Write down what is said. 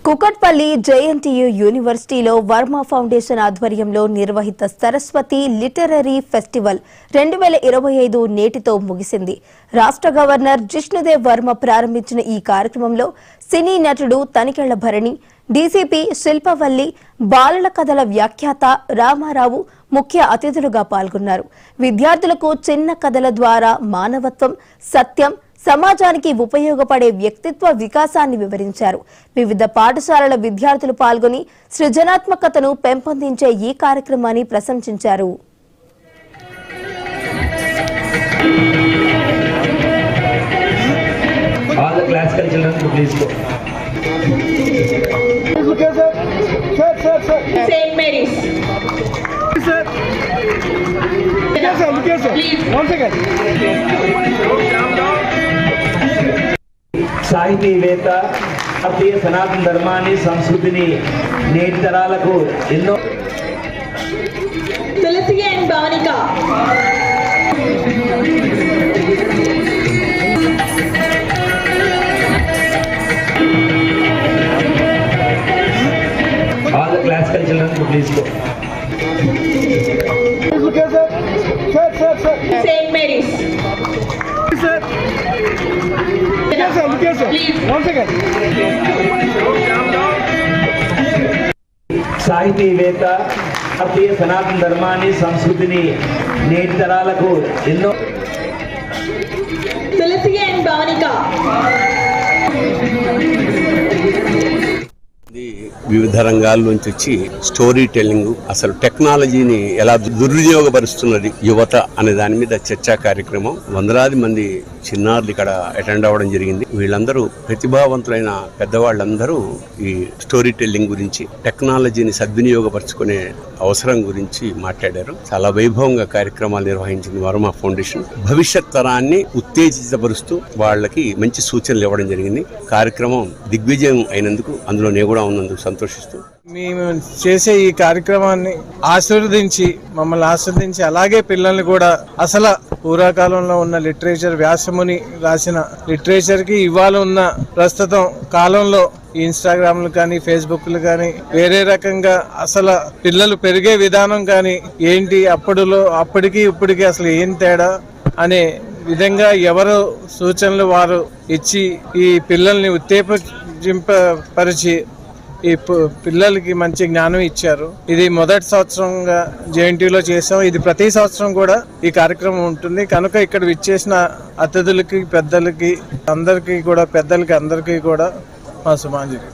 Kukatpally JNTU యూనివర్సిటీలో Varma foundation ఆధ్వర్యంలో నిర్వహిత Saraswati literary festival 2025 నేటితో ముగిసింది. రాష్ట్ర గవర్నర్ జిష్ణుదేవ్ వర్మ ప్రారంభించిన ఈ కార్యక్రమంలో సినీ నటుడు తనికెళ్ల భరణి, డీసీపీ శిల్పవల్లి, బాలల కథల వ్యాఖ్యాత రామారావు ముఖ్య అతిథులుగా పాల్గొన్నారు. విద్యార్థులకు చిన్న కథల ద్వారా మానవత్వం, సత్యం, సమాజానికి ఉపయోగపడే వ్యక్తిత్వ వికాసాన్ని వివరించారు. వివిధ పాఠశాలల విద్యార్థులు పాల్గొని సృజనాత్మకతను పెంపొందించే ఈ కార్యక్రమాన్ని ప్రశంసించారు. సాహితీవేత్త భారతీయ సనాతన ధర్మాన్ని సంస్కృతిని నేటి తరాలకు ఎన్నో Tulasi and Bhavanika all the classical children to please go. Saint Mary's. సాహితీవేత్త భారతీయ సనాతన ధర్మాన్ని సంస్కృతిని నేటి తరాలకు ఎన్నో తులసి అండ్ భావనిక వివిధ రంగాల నుంచి వచ్చి స్టోరీ టెల్లింగ్, అసలు టెక్నాలజీని ఎలా దుర్వినియోగపరుస్తున్నది యువత అనే దాని మీద చర్చా కార్యక్రమం. వందలాది మంది చిన్నారులు ఇక్కడ అటెండ్ అవ్వడం జరిగింది. వీళ్ళందరూ ప్రతిభావంతులైన పెద్దవాళ్ళందరూ ఈ స్టోరీ టెల్లింగ్ గురించి, టెక్నాలజీని సద్వినియోగపరుచుకునే అవసరం గురించి మాట్లాడారు. చాలా వైభవంగా కార్యక్రమాలు నిర్వహించింది వర్మ ఫౌండేషన్. భవిష్యత్ తరాన్ని ఉత్తేజితపరుస్తూ వాళ్ళకి మంచి సూచనలు ఇవ్వడం జరిగింది. కార్యక్రమం దిగ్విజయం అయినందుకు, అందులో నేను కూడా ఉన్నందుకు సంతోషిస్తూ మేము చేసే ఈ కార్యక్రమాన్ని మమ్మల్ని ఆస్వాదించి అలాగే పిల్లల్ని కూడా అసలు పూర్వకాలంలో ఉన్న లిటరేచర్, వ్యాసముని రాసిన లిటరేచర్ కి ఇవాళ ఉన్న ప్రస్తుతం కాలంలో ఇన్స్టాగ్రామ్లు కానీ, ఫేస్బుక్లు కానీ, వేరే రకంగా అసలు పిల్లలు పెరిగే విధానం కానీ ఏంటి, అప్పటికి ఇప్పటికి అసలు ఏం తేడా అనే విధంగా ఎవరు సూచనలు వారు ఇచ్చి ఈ పిల్లల్ని ఉత్తేజింపరిచి ఈ పిల్లలకి మంచి జ్ఞానం ఇచ్చారు. ఇది మొదటి సంవత్సరంగా జేఎన్టీయూలో చేసాం. ఇది ప్రతి సంవత్సరం కూడా ఈ కార్యక్రమం ఉంటుంది కనుక ఇక్కడ విచ్చేసిన అతిథులకి, పెద్దలకి అందరికీ కూడా మా శుభాంజలి.